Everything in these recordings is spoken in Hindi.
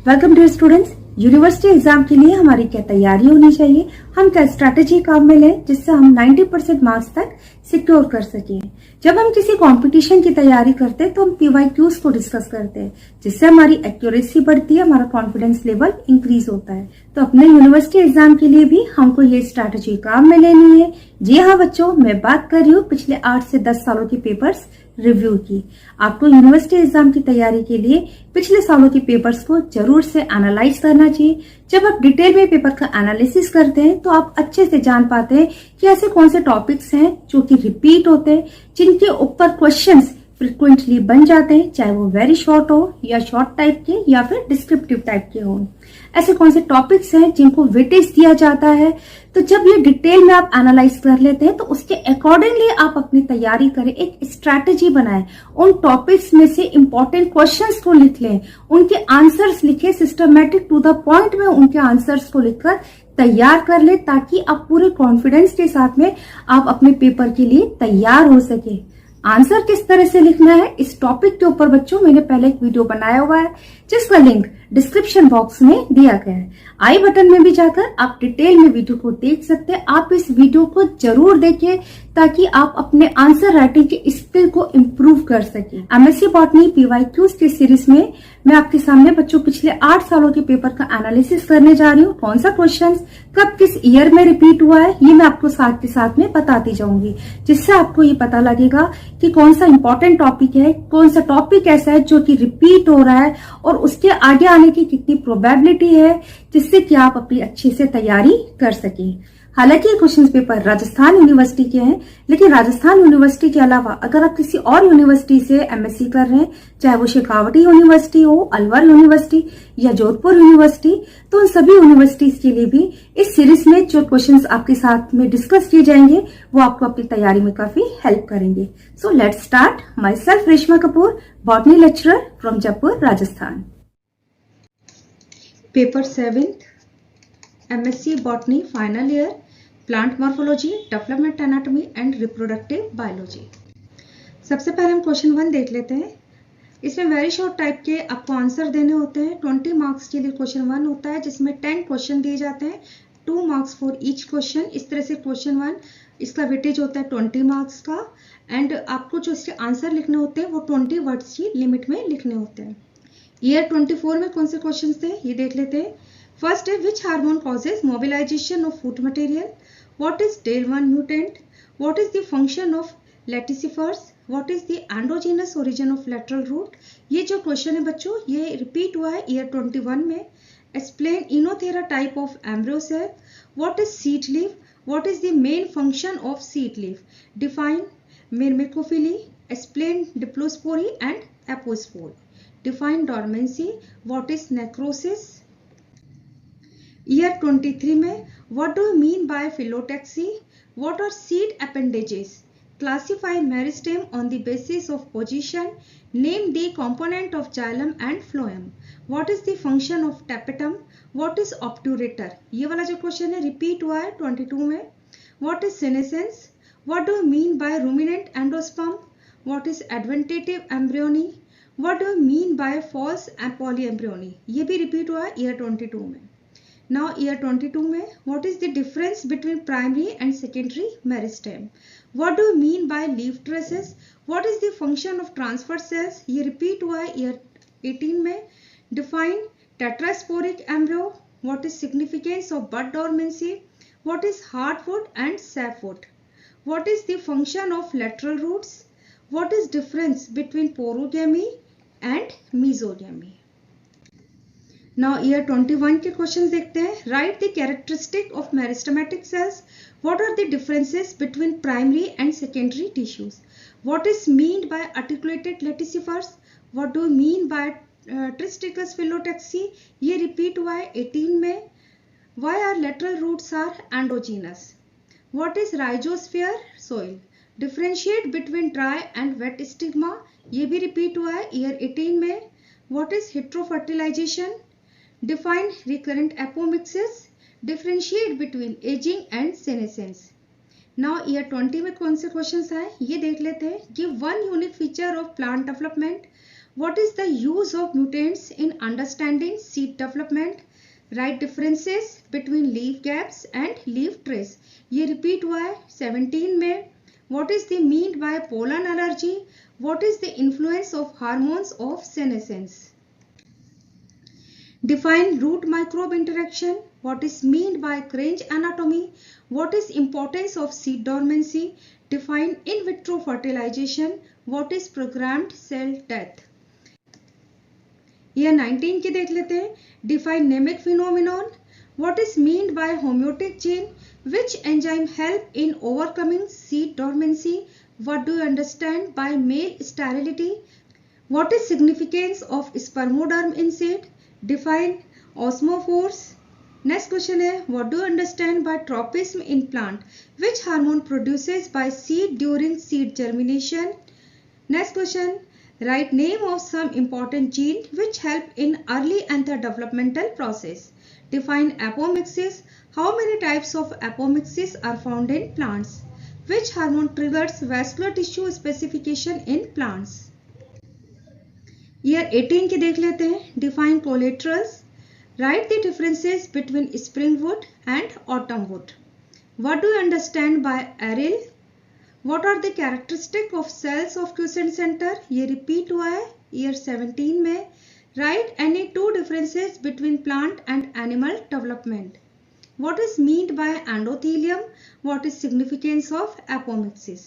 Welcome dear students. University exam के लिए हमारी क्या तैयारी होनी चाहिए, हम क्या स्ट्रैटेजी काम में लें जिससे हम 90% मार्क्स तक सिक्योर कर सकें। जब हम किसी कंपटीशन की तैयारी करते हैं तो हम PYQs को डिस्कस करते हैं, जिससे हमारी एक्यूरेसी बढ़ती है, हमारा कॉन्फिडेंस लेवल इंक्रीज होता है। तो अपने यूनिवर्सिटी एग्जाम के लिए भी हमको ये स्ट्रैटेजी काम में लेनी है। जी हाँ बच्चों, मैं बात कर रही हूँ पिछले 8 से 10 सालों के पेपर्स रिव्यू की। आपको यूनिवर्सिटी एग्जाम की तैयारी के लिए पिछले सालों के पेपर्स को जरूर से एनालाइज करना चाहिए। जब आप डिटेल में पेपर का एनालिसिस करते हैं तो आप अच्छे से जान पाते हैं कि ऐसे कौन से टॉपिक्स हैं जो कि रिपीट होते हैं, जिनके ऊपर क्वेश्चंस फ्रिक्वेंटली बन जाते हैं, चाहे वो वेरी शॉर्ट हो या शॉर्ट टाइप के या फिर डिस्क्रिप्टिव टाइप के हो। ऐसे कौन से टॉपिक्स हैं जिनको वेटेज दिया जाता है। तो जब ये डिटेल में आप एनालाइज कर लेते हैं तो उसके अकॉर्डिंगली आप अपनी तैयारी करें, एक स्ट्रैटेजी बनाएं। उन टॉपिक्स में से इंपॉर्टेंट क्वेश्चंस को लिख लें, उनके आंसर्स लिखें, सिस्टमैटिक टू द पॉइंट में उनके आंसर्स को लिखकर तैयार कर ले, ताकि आप पूरे कॉन्फिडेंस के साथ में आप अपने पेपर के लिए तैयार हो सके। आंसर किस तरह से लिखना है इस टॉपिक के ऊपर बच्चों मैंने पहले एक वीडियो बनाया हुआ है, जिसका लिंक डिस्क्रिप्शन बॉक्स में दिया गया है। आई बटन में भी जाकर आप डिटेल में वीडियो को देख सकते हैं। आप इस वीडियो को जरूर देखें ताकि आप अपने आंसर राइटिंग के स्किल को इम्प्रूव कर सके। MSc बॉटनी PYQs की सीरीज में मैं आपके सामने बच्चों पिछले 8 सालों के पेपर का एनालिसिस करने जा रही हूँ। कौन सा क्वेश्चन कब किस ईयर में रिपीट हुआ है ये मैं आपको साथ के साथ में बताती जाऊंगी, जिससे आपको ये पता लगेगा कि कौन सा इंपॉर्टेंट टॉपिक है, कौन सा टॉपिक ऐसा है जो कि रिपीट हो रहा है और उसके आगे आने की कितनी प्रोबेबिलिटी है, जिससे कि आप अपनी अच्छे से तैयारी कर सकें। हालांकि ये क्वेश्चन पेपर राजस्थान यूनिवर्सिटी के हैं, लेकिन राजस्थान यूनिवर्सिटी के अलावा अगर आप किसी और यूनिवर्सिटी से MSc कर रहे हैं, चाहे वो शेखावटी यूनिवर्सिटी हो, अलवर यूनिवर्सिटी या जोधपुर यूनिवर्सिटी, तो उन सभी यूनिवर्सिटीज के लिए भी इस सीरीज में जो क्वेश्चंस आपके साथ में डिस्कस किए जाएंगे वो आपको अपनी तैयारी में काफी हेल्प करेंगे। So let's start. My self Reshma Kapoor, botany lecturer from Jaipur, Rajasthan. Paper 7 MSc botany final year, plant morphology, development anatomy and reproductive biology. सबसे पहले हम क्वेश्चन 1 देख लेते हैं। इसमें वेरी शॉर्ट टाइप के आपको आंसर देने होते हैं। 20 मार्क्स के लिए क्वेश्चन 1 होता है, जिसमें 10 क्वेश्चन दिए जाते हैं, 2 मार्क्स फॉर ईच क्वेश्चन। इस तरह से क्वेश्चन 1 इसका वेटेज होता है 20 मार्क्स का, एंड आपको जो इसके आंसर लिखने होते हैं वो 20 वर्ड्स की लिमिट में लिखने होते हैं। ईयर 24 में कौन से क्वेश्चन थे ये देख लेते हैं। फर्स्ट है, which hormone causes mobilisation of food material? What is DEL1 mutant? What is the function of leucocytes? What is the endogenous origin of lateral root? ये जो क्वेश्चन है बच्चों ये रिपीट हुआ है ईयर 21 में। Explain Enothera type of embryo cell. What is seed leaf? What is the main function of seed leaf? Define myrmecophily. Explain diplospore and apospore. Define dormancy. What is necrosis? Year 23 में what do you mean by phyllotaxy? What are seed appendages? Classify meristem on the basis of position. Name the component of xylem and phloem. What is the function of tapetum? What is obturator? ये वाला जो क्वेश्चन है रिपीट हुआ है 22 में। What is senescence? What do you mean by ruminant endosperm? What is adventative embryony? What do you mean by false polyembryony? ये भी रिपीट हुआ है ईयर 22 में। Now year 22 में what is the difference between primary and secondary meristem? What do you mean by leaf traces? What is the function of transfer cells? ये repeat हुआ है year 18 में। Define tetrasporic embryo. What is significance of bud dormancy? What is hardwood and sapwood? What is the function of lateral roots? What is difference between porogamy and mesogamy? Now year 21 के क्वेश्चन देखते हैं। Write the characteristic of meristematic cells. What are the differences between primary and secondary tissues? What is meant by articulated leucocytes? What do you mean by tristichous phyllotaxy? ये repeat हुआ है 18 में। Why are lateral roots are endogenous? What is rhizosphere soil? Differentiate between dry and wet stigma. ये भी repeat हुआ है year 18 में। What is heterofertilization? Define recurrent apomixis. Differentiate between aging and senescence. Now year 20 में कौन से क्वेश्चंस आए ये देख लेते हैं। Give one unique feature of plant development. What is the use of mutants in understanding seed development? Write differences between leaf gaps and leaf trace. ये repeat हुआ है 17 में. What is the mean by pollen allergy? What is the influence of hormones of senescence? Define root microbe interaction. What is mean by Cranch anatomy? What is importance of seed dormancy? Define in vitro fertilization. What is programmed cell death? Year 19 की देख लेते हैं. Define Nemic phenomenon. What is meant by homeotic gene? Which enzyme help in overcoming seed dormancy? What do you understand by male sterility? What is significance of spermoderm in seed? Define osmophores. Next question है, what do you understand by tropism in plant? Which hormone produces by seed during seed germination? Next question, write name of some important gene which help in early anther developmental process. Define apomixis. How many types of apomixis are found in plants? Which hormone triggers vascular tissue specification in plants? Year 18 की देख लेते हैं. Define collaterals. Write the differences between spring wood and autumn wood. What do you understand by aril? What are the characteristics of cells of quiescent center? ये repeat हुआ है year 17 में. Write any two differences between plant and animal development. What is meant by endothelium? What is significance of apomixis?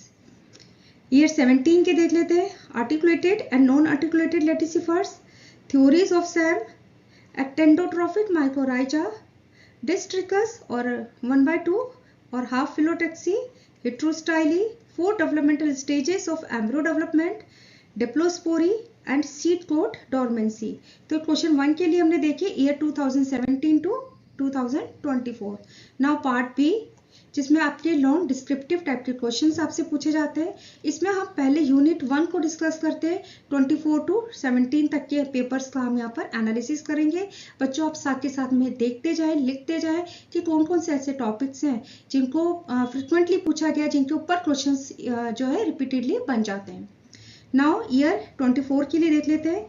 Year 17 के देख लेते हैं. Articulated and non-articulated लेटिसिफर्स. Theories of SAM. Ectendotrophic mycorrhiza. Districus or 1/2 or half phyllotaxy. Heterostyle. 4 developmental stages of embryo development. Diplospory and seed coat dormancy. तो क्वेश्चन 1 के लिए हमने देखे year 2017 to 2024. Now part B, जिसमें आपके लॉन्ग डिस्क्रिप्टिव टाइप के क्वेश्चंस आपसे पूछे जाते हैं. इसमें हम पहले यूनिट 1 को डिस्कस करते हैं. 24 to 17 तक के पेपर्स का हम यहाँ पर एनालिसिस करेंगे. बच्चों आप साथ के साथ में देखते जाएं, लिखते जाएं कि कौन कौन से ऐसे टॉपिक्स हैं जिनको फ्रिक्वेंटली पूछा गया, जिनके ऊपर क्वेश्चंस जो है रिपीटेडली बन जाते हैं. नाउ ईयर 24 के लिए देख लेते हैं.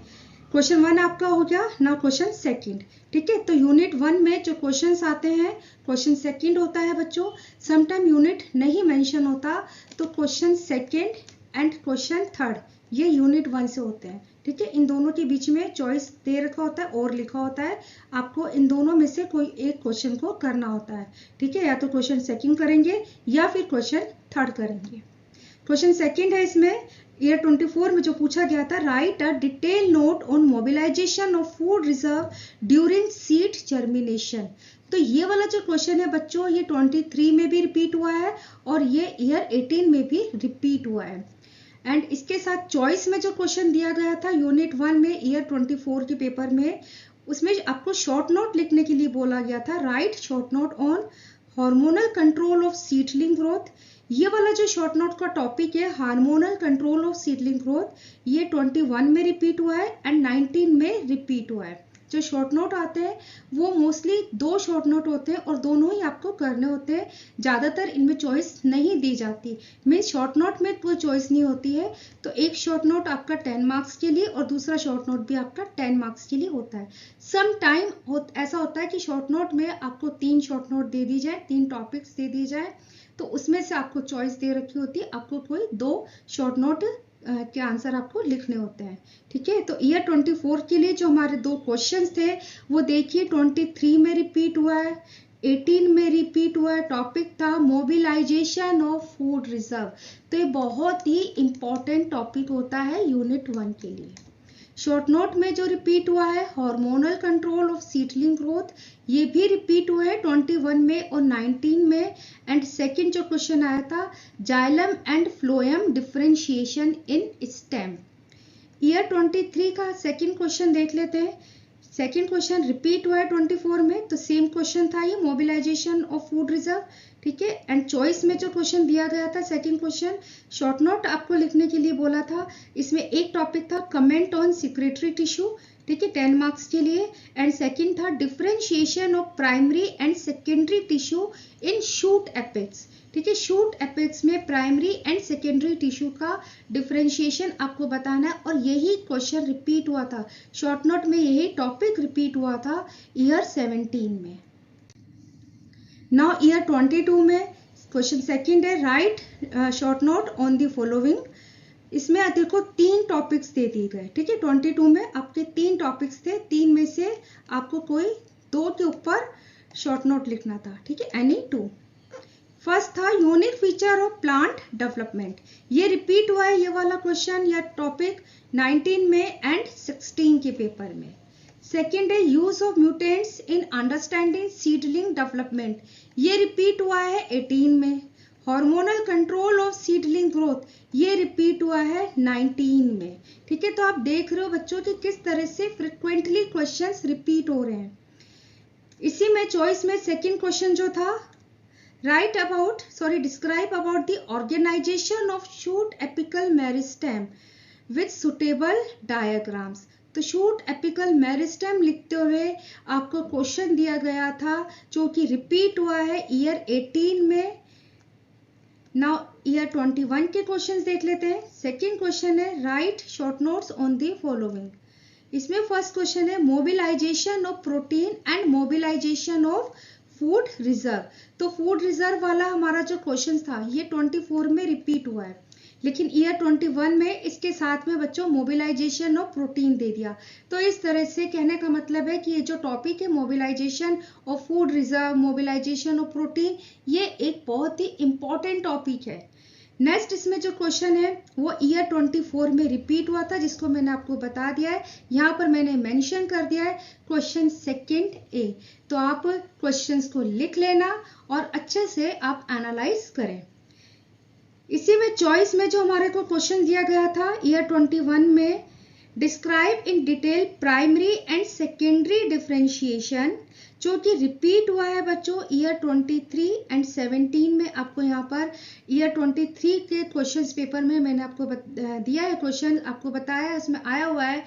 क्वेश्चन 1 आपका हो गया. Now question second. ठीक है, तो यूनिट 1 में जो क्वेश्चंस आते हैं, क्वेश्चन सेकंड होता है बच्चों. समटाइम यूनिट नहीं मेंशन होता, तो question second and question third ये यूनिट 1 से होते हैं. ठीक है, इन दोनों के बीच में चॉइस दे रखा होता है और लिखा होता है. आपको इन दोनों में से कोई एक क्वेश्चन को करना होता है. ठीक है, या तो क्वेश्चन सेकंड करेंगे या फिर क्वेश्चन थर्ड करेंगे. क्वेश्चन सेकंड है, इसमें ईयर 24 में जो पूछा गया था, write a detail note on mobilisation of food reserve during seed germination. तो ये वाला जो क्वेश्चन है बच्चों, ये 23 में भी रिपीट हुआ है और ये ईयर 18 में भी रिपीट हुआ है. एंड इसके साथ चॉइस में जो क्वेश्चन दिया गया था यूनिट 1 में ईयर 24 के पेपर में, उसमें आपको शॉर्ट नोट लिखने के लिए बोला गया था. Right short note on hormonal control of seedling growth. ये वाला जो शॉर्ट नोट का टॉपिक है, hormonal control of seedling growth, ये 21 में रिपीट हुआ है एंड 19 में रिपीट हुआ है. जो शॉर्ट नोट आते हैं वो मोस्टली 2 शॉर्ट नोट होते हैं और दोनों ही आपको करने होते हैं. ज्यादातर इनमें चॉइस नहीं दी जाती. मीन शॉर्ट नोट में कोई चॉइस नहीं होती है. तो एक शॉर्ट नोट आपका 10 मार्क्स के लिए और दूसरा शॉर्ट नोट भी आपका 10 मार्क्स के लिए होता है. सम टाइम ऐसा होता है कि शॉर्ट नोट में आपको 3 शॉर्ट नोट दे दी जाए, 3 टॉपिक्स दे दी जाए, तो उसमें से आपको चॉइस दे रखी होती है, आपको कोई 2 शॉर्ट नोट के आंसर आपको लिखने होते हैं. ठीक है, तो ईयर 24 के लिए जो हमारे 2 क्वेश्चंस थे वो देखिए 23 में रिपीट हुआ है, 18 में रिपीट हुआ है. टॉपिक था मोबिलाइजेशन ऑफ फूड रिजर्व. तो ये बहुत ही इंपॉर्टेंट टॉपिक होता है यूनिट 1 के लिए. शॉर्ट नोट में जो रिपीट हुआ है hormonal control of seedling growth, ये भी रिपीट हुआ है 21 में और 19 में. एंड सेकंड जो क्वेश्चन आया था, xylem and phloem differentiation in stem. Year 23 का सेकंड क्वेश्चन देख लेते हैं. सेकंड क्वेश्चन रिपीट हुआ है 24 में, तो सेम क्वेश्चन था ये, मोबिलाइजेशन ऑफ फूड रिजर्व. ठीक है, एंड चॉइस में जो क्वेश्चन दिया गया था सेकंड क्वेश्चन, शॉर्ट नोट आपको लिखने के लिए बोला था. इसमें एक टॉपिक था कमेंट ऑन सिक्रेटरी टिश्यू. ठीक है, 10 मार्क्स के लिए। एंड सेकंड था differentiation of primary and secondary tissue in shoot apex. ठीक है, शूट एपेक्स में प्राइमरी एंड सेकेंडरी टिश्यू का डिफरेंशिएशन आपको बताना है, और यही क्वेश्चन रिपीट हुआ था शॉर्ट नोट में, यही टॉपिक रिपीट हुआ था ईयर 17 में। नाउ ईयर 22 में क्वेश्चन सेकंड है, write short note on the following. इसमें देखो 3 टॉपिक्स दे दिए गए। ठीक है, 22 में आपके 3 टॉपिक्स थे, 3 में से आपको कोई 2 के ऊपर शॉर्ट नोट लिखना था। ठीक है, एनी 2। फर्स्ट था unique feature of plant development. ये रिपीट हुआ है ये वाला क्वेश्चन या टॉपिक 19 में एंड 16 के पेपर में। सेकेंड है use of mutants in understanding seedling development. ये रिपीट हुआ है 18 में। Hormonal control of seedling growth, ये रिपीट हुआ है 19 में। ठीक है, तो आप देख रहे हो बच्चों कि किस तरह से फ्रिक्वेंटली क्वेश्चंस रिपीट हो रहे हैं। इसी में चॉइस में सेकंड क्वेश्चन जो था, describe about the organisation of shoot apical meristem with suitable diagrams. तो शूट एपिकल मेरिस्टेम लिखते हुए आपको क्वेश्चन दिया गया था जो कि रिपीट हुआ है ईयर 18 में। नाउ ईयर 21 के क्वेश्चंस देख लेते हैं। सेकंड क्वेश्चन है write short notes on the following. इसमें फर्स्ट क्वेश्चन है mobilisation of protein and mobilisation of food reserve. तो फूड रिजर्व वाला हमारा जो क्वेश्चन था ये 24 में रिपीट हुआ है, लेकिन ईयर 21 में इसके साथ में बच्चों मोबिलाइजेशन ऑफ प्रोटीन दे दिया। तो इस तरह से कहने का मतलब है कि ये जो टॉपिक है mobilisation of food reserve, mobilisation of protein, ये एक बहुत ही इंपॉर्टेंट टॉपिक है। नेक्स्ट इसमें जो क्वेश्चन है वो ईयर 24 में रिपीट हुआ था, जिसको मैंने आपको बता दिया है, यहाँ पर मैंने मेंशन कर दिया है क्वेश्चन सेकंड ए। तो आप क्वेश्चंस को लिख लेना और अच्छे से आप एनालाइज करें। इसी में चॉइस में जो हमारे को क्वेश्चन दिया गया था ईयर 21 में, describe in detail primary and secondary differentiation, जो कि रिपीट हुआ है बच्चों ईयर 23 एंड 17 में। आपको यहाँ पर ईयर 23 के क्वेश्चंस पेपर में मैंने आपको दिया है क्वेश्चन, आपको बताया है, उसमें आया हुआ है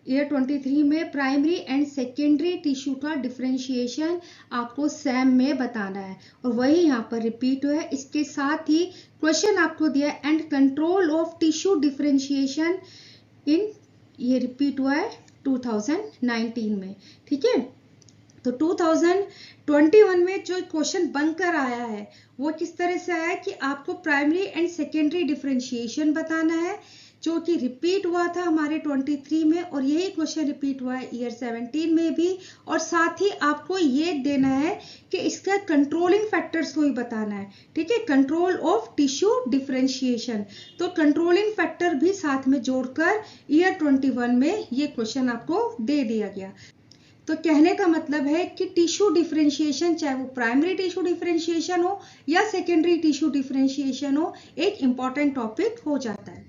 ईयर 23 में प्राइमरी एंड सेकेंडरी टिश्यू का डिफरेंशिएशन आपको सैम में बताना है, और वही यहाँ पर रिपीट हुआ है। इसके साथ ही क्वेश्चन आपको दिया है and control of tissue differentiation in, ये रिपीट हुआ है 2019 में। ठीक है, तो 2021 में जो क्वेश्चन बनकर आया है वो किस तरह से आया है कि आपको प्राइमरी एंड सेकेंडरी डिफरेंशिएशन बताना है, जो कि रिपीट हुआ था हमारे 23 में, और यही क्वेश्चन रिपीट हुआ है ईयर 17 में भी। और साथ ही आपको ये देना है कि इसका कंट्रोलिंग फैक्टर्स को ही बताना है। ठीक है, कंट्रोल ऑफ टिश्यू डिफरेंशिएशन, तो कंट्रोलिंग फैक्टर भी साथ में जोड़कर ईयर 21 में ये क्वेश्चन आपको दे दिया गया। तो कहने का मतलब है कि टिश्यू डिफरेंशिएशन, चाहे वो प्राइमरी टिश्यू डिफरेंशिएशन हो या सेकेंडरी टिश्यू डिफरेंशिएशन हो, एक इंपॉर्टेंट टॉपिक हो जाता है।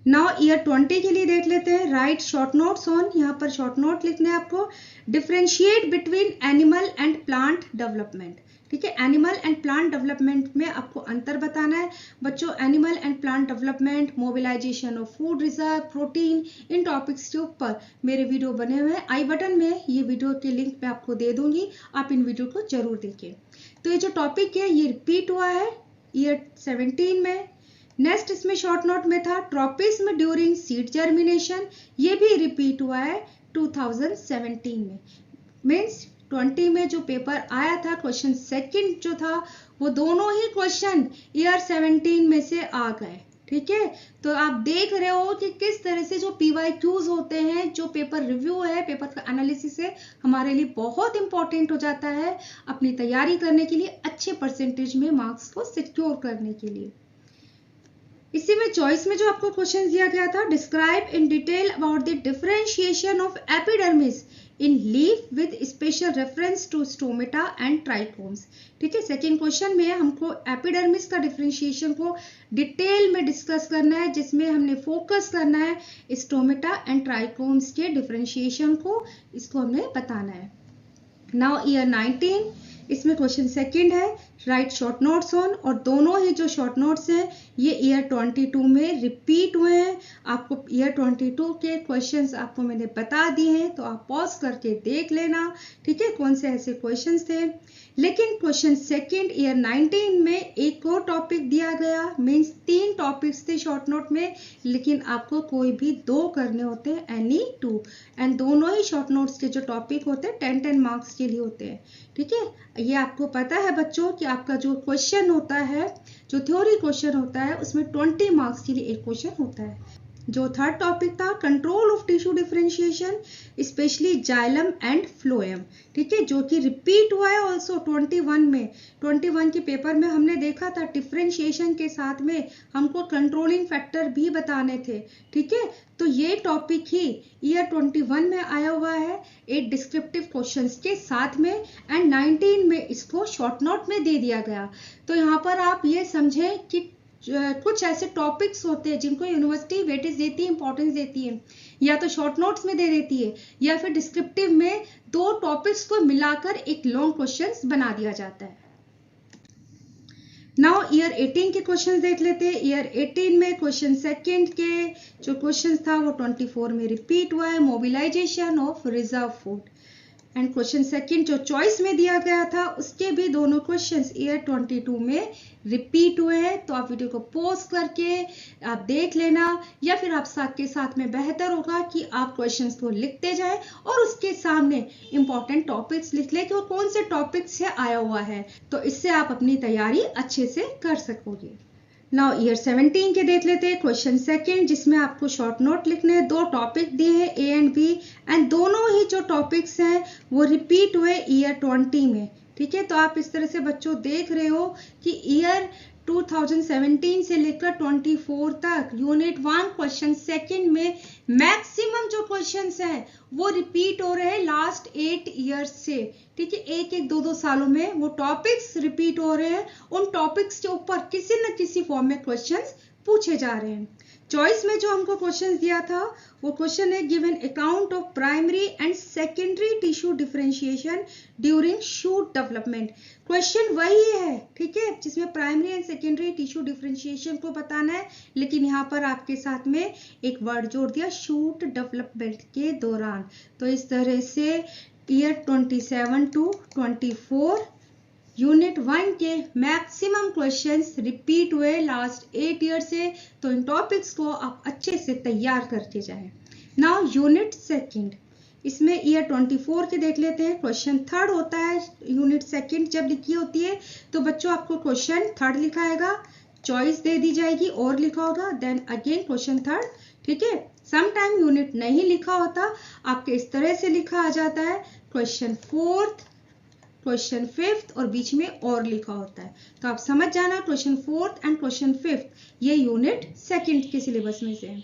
नाउ ईयर 20 के लिए देख लेते हैं, राइट शॉर्ट नोट्स ऑन, यहाँ पर शॉर्ट नोट लिखने हैं आपको, differentiate between animal and plant development. ठीक है, एनिमल एंड प्लांट डेवलपमेंट में आपको अंतर बताना है बच्चों। Animal and plant development, mobilisation of food reserve, protein, इन टॉपिक्स के ऊपर मेरे वीडियो बने हुए हैं। आई बटन में ये वीडियो के लिंक मैं आपको दे दूंगी, आप इन वीडियो को जरूर देखें। तो ये जो टॉपिक है ये रिपीट हुआ है ईयर 17 में। नेक्स्ट इसमें शॉर्ट नोट में था ट्रॉपिज्म ड्यूरिंग सीड जर्मिनेशन, ये भी रिपीट हुआ है 2017 में। मीन्स 20 में जो पेपर आया था क्वेश्चन सेकंड जो था वो दोनों ही क्वेश्चन ईयर 17 में से आ गए। ठीक है, तो आप देख रहे हो कि किस तरह से जो PYQs होते हैं, जो पेपर रिव्यू है, पेपर का एनालिसिस है, हमारे लिए बहुत इंपॉर्टेंट हो जाता है अपनी तैयारी करने के लिए, अच्छे परसेंटेज में मार्क्स को सिक्योर करने के लिए। इसी में चॉइस में जो आपको क्वेश्चन दिया गया था, describe in detail about the differentiation of epidermis in leaf with special reference to stomata and trichomes. ठीक है, सेकेंड क्वेश्चन में हमको एपिडर्मिस का डिफरेंशिएशन को डिटेल में डिस्कस करना है, जिसमें हमने फोकस करना है स्टोमेटा एंड ट्राइकोम्स के डिफरेंशिएशन को, इसको हमें बताना है। नाउ ईयर 19, इसमें क्वेश्चन सेकंड है राइट शॉर्ट नोट्स ऑन, और दोनों ही जो शॉर्ट नोट्स हैं ये ईयर 22 में रिपीट हुए हैं। आपको ईयर 22 के क्वेश्चंस आपको मैंने बता दिए हैं, तो आप पॉज करके देख लेना, ठीक है, कौन से ऐसे क्वेश्चंस थे। लेकिन क्वेश्चन सेकंड ईयर 19 में एक और टॉपिक दिया गया, मीन्स 3 टॉपिक्स थे शॉर्ट नोट में, लेकिन आपको कोई भी 2 करने होते हैं, एनी 2, एंड दोनों ही शॉर्ट नोट्स के जो टॉपिक होते हैं 10-10 मार्क्स के लिए होते हैं, ठीक है। ये आपको पता है बच्चों कि आपका जो क्वेश्चन होता है, जो थ्योरी क्वेश्चन होता है, उसमें 20 मार्क्स के लिए एक क्वेश्चन होता है। जो थर्ड टॉपिक था control of tissue differentiation, specially xylem and phloem, ठीक है, जो कि रिपीट हुआ है ऑल्सो 21 में। 21 के पेपर में हमने देखा था डिफरेंशिएशन के साथ में हमको कंट्रोलिंग फैक्टर भी बताने थे, ठीक है। तो ये टॉपिक ही ईयर 21 में आया हुआ है 8 डिस्क्रिप्टिव क्वेश्चंस के साथ में, एंड 19 में इसको शॉर्ट नोट में दे दिया गया। तो यहाँ पर आप ये समझें कि कुछ ऐसे टॉपिक्स होते हैं जिनको यूनिवर्सिटी वेटेज देती है, इंपॉर्टेंस देती है, या तो शॉर्ट नोट्स में दे देती है, या फिर डिस्क्रिप्टिव में 2 टॉपिक्स को मिलाकर एक लॉन्ग क्वेश्चंस बना दिया जाता है। नाउ ईयर 18 के क्वेश्चन देख लेते हैं। ईयर 18 में क्वेश्चन सेकंड के जो क्वेश्चन था वो 24 में रिपीट हुआ है, mobilisation of reserve food. And question second जो चॉइस में दिया गया था उसके भी दोनों क्वेश्चंस ईयर 22 में रिपीट हुए हैं। तो आप वीडियो को पॉज करके आप देख लेना, या फिर आप साथ के साथ में बेहतर होगा कि आप क्वेश्चंस को लिखते जाएं और उसके सामने इंपॉर्टेंट टॉपिक्स लिख लें कि वो कौन से टॉपिक से आया हुआ है, तो इससे आप अपनी तैयारी अच्छे से कर सकोगे। नाउ ईयर 17 के देख लेते हैं क्वेश्चन सेकंड, जिसमें आपको शॉर्ट नोट लिखने हैं। 2 टॉपिक दिए हैं ए एंड बी, एंड दोनों ही जो टॉपिक्स हैं वो रिपीट हुए ईयर 20 में, ठीक है। तो आप इस तरह से बच्चों देख रहे हो कि ईयर 2017 से लेकर 24 तक यूनिट 1 क्वेश्चन सेकंड में मैक्सिमम जो क्वेश्चंस हैं वो रिपीट हो रहे हैं लास्ट 8 ईयर्स से, ठीक है। 1-1, 2-2 सालों में वो टॉपिक्स रिपीट हो रहे हैं। उन टॉपिक्स के ऊपर किसी न किसी फॉर्म में क्वेश्चंस पूछे जा रहे हैं। चॉइस में जो हमको क्वेश्चन दिया था वो क्वेश्चन है given account of primary and secondary tissue differentiation during shoot development. Question वही है, ठीक है, जिसमें primary and secondary tissue differentiation को बताना है, लेकिन यहाँ पर आपके साथ में एक वर्ड जोड़ दिया शूट डेवलपमेंट के दौरान। तो इस तरह से ईयर 27 to 24 यूनिट 1 के मैक्सिमम क्वेश्चंस रिपीट हुए लास्ट 8 ईयर से। तो इन टॉपिक्स को आप अच्छे से तैयार करके जाएं। नाउ यूनिट सेकंड, इसमें ईयर 24 के देख लेते हैं। क्वेश्चन थर्ड होता है यूनिट सेकंड जब लिखी होती है तो बच्चों आपको क्वेश्चन थर्ड लिखा आएगा, चॉइस दे दी जाएगी और लिखा होगा, देन अगेन क्वेश्चन थर्ड, ठीक है। सम टाइम यूनिट नहीं लिखा होता, आपके इस तरह से लिखा आ जाता है क्वेश्चन फोर्थ, क्वेश्चन फिफ्थ और बीच में और लिखा होता है। तो आप समझ जाना question fourth and question fifth ये यूनिट सेकंड के सिलेबस में से है।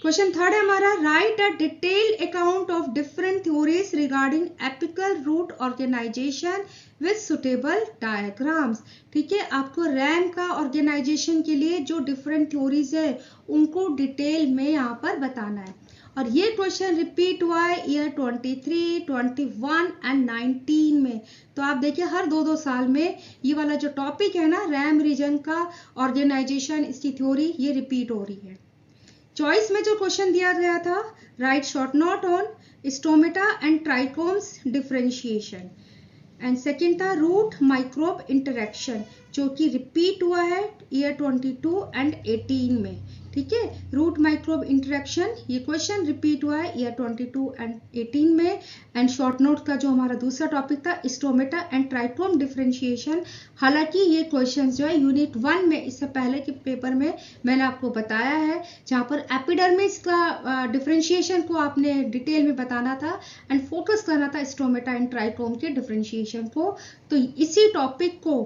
क्वेश्चन थर्ड है हमारा write a detailed account of different theories regarding apical root organisation with suitable diagrams, ठीक है। आपको रैम का ऑर्गेनाइजेशन के लिए जो डिफरेंट थ्योरीज है उनको डिटेल में यहाँ पर बताना है। और ये क्वेश्चन रिपीट हुआ है ईयर 23, 21 एंड 19 में। तो आप देखिए हर 2-2 साल में ये वाला जो टॉपिक है ना रैम रीजन का ऑर्गेनाइजेशन, इसकी थ्योरी ये रिपीट हो रही है। चॉइस में जो क्वेश्चन दिया गया था right short note on stomata and trichomes differentiation, and second था रूट माइक्रोब इंटरेक्शन जो कि रिपीट हुआ है ईयर 22 एंड 18 में, ठीक है। रूट माइक्रोब इंटरेक्शन ये क्वेश्चन रिपीट हुआ है ईयर 22 एंड 18 में। एंड शॉर्ट नोट का जो हमारा दूसरा टॉपिक था स्टोमेटा एंड ट्राइकोम डिफरेंशिएशन, हालांकि ये क्वेश्चन जो है यूनिट 1 में इससे पहले के पेपर में मैंने आपको बताया है, जहां पर एपिडर्मिस का डिफरेंशिएशन को आपने डिटेल में बताना था एंड फोकस करना था स्टोमेटा एंड ट्राइकोम के डिफरेंशिएशन को। तो इसी टॉपिक को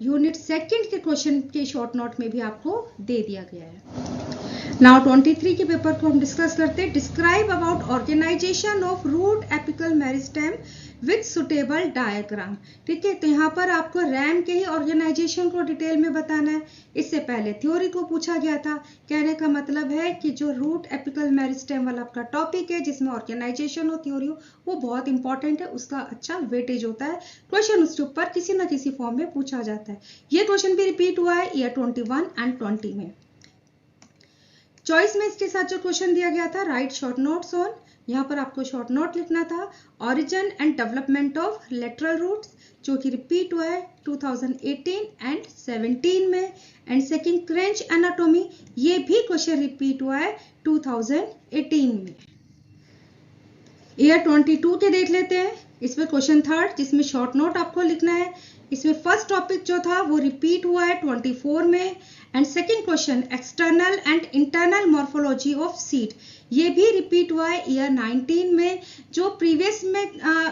यूनिट सेकंड के क्वेश्चन के शॉर्ट नोट में भी आपको दे दिया गया है। नाउ 23 के पेपर को हम डिस्कस करते हैं। Describe about organisation of root apical meristem with suitable diagram. ठीक है, तो यहाँ पर आपको रैम के ही ऑर्गेनाइजेशन को डिटेल में बताना है। इससे पहले थ्योरी को पूछा गया था। कहने का मतलब है कि जो रूट एपिकल मेरिस्टेम वाला आपका टॉपिक है जिसमें ऑर्गेनाइजेशन हो, थ्योरी हो, वो बहुत इंपॉर्टेंट है, उसका अच्छा वेटेज होता है। क्वेश्चन उसके ऊपर किसी ना किसी फॉर्म में पूछा जाता है। ये क्वेश्चन भी रिपीट हुआ है ईयर 21 एंड 20 में। चॉइस में इसके साथ जो क्वेश्चन दिया गया था, राइट शॉर्ट नोट्स ऑन, यहाँ पर आपको शॉर्ट नोट लिखना था। Origin and development of lateral roots, जो कि रिपीट हुआ है 2018 एंड 17 में। एंड सेकंड क्रेंच एनाटॉमी, ये भी क्वेश्चन रिपीट हुआ है 2018 में। ईयर 22 के देख लेते हैं। इसमें क्वेश्चन थर्ड, जिसमें शॉर्ट नोट आपको लिखना है। इसमें फर्स्ट टॉपिक जो था वो रिपीट हुआ है 24 में। And second question external and internal morphology of seed, ये भी रिपीट हुआ है ईयर 19 में। जो प्रीवियस में